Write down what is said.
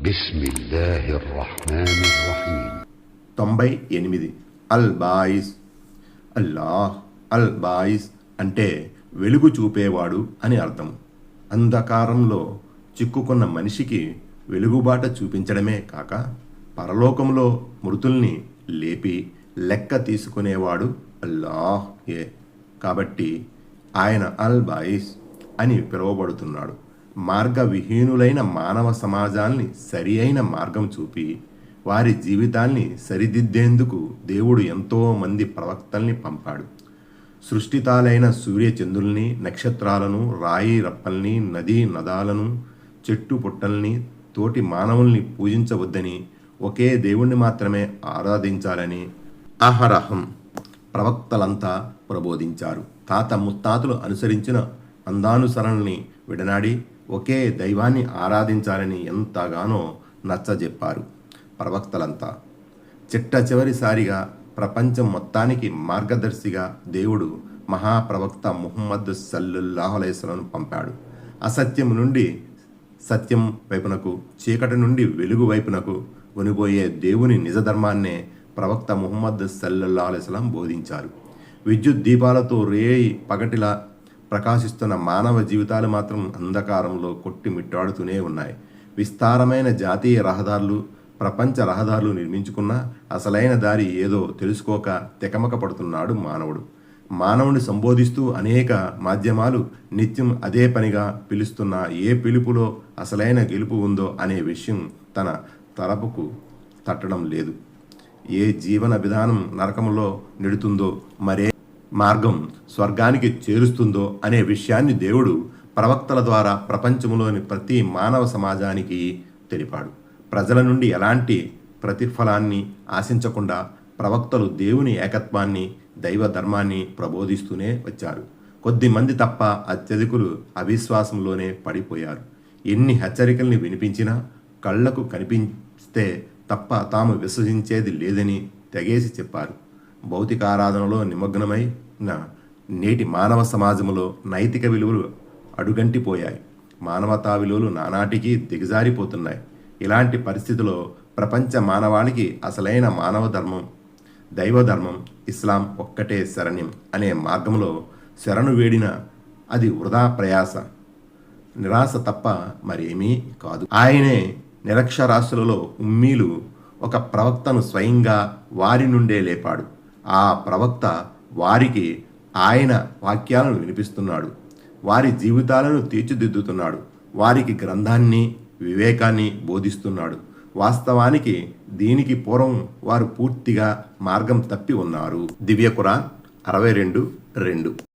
బిస్మిల్లాహిర్రహ్మానిర్రహీం. 98. అల్ Boyce. Allah అల్ Boyce అంటే వెలుగు చూపేవాడు అని అర్థం. అంధకారంలో చిక్కుకున్న మనిషికి వెలుగుబాట చూపించడమే కాక పరలోకంలో మృతుల్ని లేపి లెక్క తీసుకునేవాడు అల్లాహ్ ఏ. కాబట్టి ఆయన అల్ బాయిస్ అని పిలువబడుతున్నాడు. మార్గవిహీనులైన మానవ సమాజాల్ని సరి అయిన మార్గం చూపి వారి జీవితాల్ని సరిదిద్దేందుకు దేవుడు ఎంతో మంది ప్రవక్తల్ని పంపాడు. సృష్టితాలైన సూర్యచంద్రుల్ని, నక్షత్రాలను, రాయి రప్పల్ని, నదీ నదాలను, చెట్టు పుట్టల్ని, తోటి మానవుల్ని పూజించవద్దని, ఒకే దేవుణ్ణి మాత్రమే ఆరాధించాలని అహరహం ప్రవక్తలంతా ప్రబోధించారు. తాత ముత్తాతలు అనుసరించిన అందానుసరణల్ని విడనాడి ఒకే దైవాన్ని ఆరాధించాలని ఎంతగానో నచ్చజెప్పారు ప్రవక్తలంతా. చిట్ట చివరిసారిగా ప్రపంచం మొత్తానికి మార్గదర్శిగా దేవుడు మహాప్రవక్త ముహమ్మద్ సల్లల్లాహు అలైహి వసల్లంను పంపాడు. అసత్యం నుండి సత్యం వైపునకు, చీకటి నుండి వెలుగు వైపునకు కొనిపోయే దేవుని నిజధర్మాన్నే ప్రవక్త ముహమ్మద్ సల్లల్లాహు అలైహి వసల్లం బోధించారు. విద్యుత్ దీపాలతో రేయి పగటిలా ప్రకాశిస్తున్న మానవ జీవితాలు మాత్రం అంధకారంలో కొట్టిమిట్టాడుతూనే ఉన్నాయి. విస్తారమైన జాతీయ రహదారులు, ప్రపంచ రహదారులు నిర్మించుకున్న అసలైన దారి ఏదో తెలుసుకోక తెకమక పడుతున్నాడు మానవుడు. మానవుని సంబోధిస్తూ అనేక మాధ్యమాలు నిత్యం అదే పనిగా పిలుస్తున్న ఏ పిలుపులో అసలైన గెలుపు ఉందో అనే విషయం తన తలపుకు తట్టడం లేదు. ఏ జీవన విధానం నరకంలో నెడుతుందో, మరే మార్గం స్వర్గానికి చేరుస్తుందో అనే విషయాన్ని దేవుడు ప్రవక్తల ద్వారా ప్రపంచంలోని ప్రతి మానవ సమాజానికి తెలిపాడు. ప్రజల నుండి ఎలాంటి ప్రతిఫలాన్ని ఆశించకుండా ప్రవక్తలు దేవుని ఏకత్వాన్ని, దైవ ధర్మాన్ని ప్రబోధిస్తూనే వచ్చారు. కొద్దిమంది తప్ప అత్యధికులు అవిశ్వాసంలోనే పడిపోయారు. ఎన్ని హెచ్చరికల్ని వినిపించినా కళ్లకు కనిపిస్తే తప్ప తాము విశ్వసించేది లేదని తెగేసి చెప్పారు. భౌతికారాధనలో నిమగ్నమైన నేటి మానవ సమాజంలో నైతిక విలువలు అడుగంటిపోయాయి. మానవతా విలువలు నానాటికి దిగజారిపోతున్నాయి. ఇలాంటి పరిస్థితిలో ప్రపంచ మానవాళికి అసలైన మానవ ధర్మం, దైవధర్మం, ఇస్లాం ఒక్కటే శరణ్యం అనే మార్గంలో శరణు వేడిన అది వృధా ప్రయాస, నిరాశ తప్ప మరేమీ కాదు. ఆయనే నిరక్షరాస్యులలో ఉమ్మీలు ఒక ప్రవక్తను స్వయంగా వారి నుండే లేపాడు. ఆ ప్రవక్త వారికి ఆయన వాక్యాలను వినిపిస్తున్నాడు. వారి జీవితాలను తీర్చిదిద్దుతున్నాడు. వారికి గ్రంథాన్ని, వివేకాన్ని బోధిస్తున్నాడు. వాస్తవానికి దీనికి పూర్వం వారు పూర్తిగా మార్గం తప్పి ఉన్నారు. దివ్య ఖురాన్ 62:2.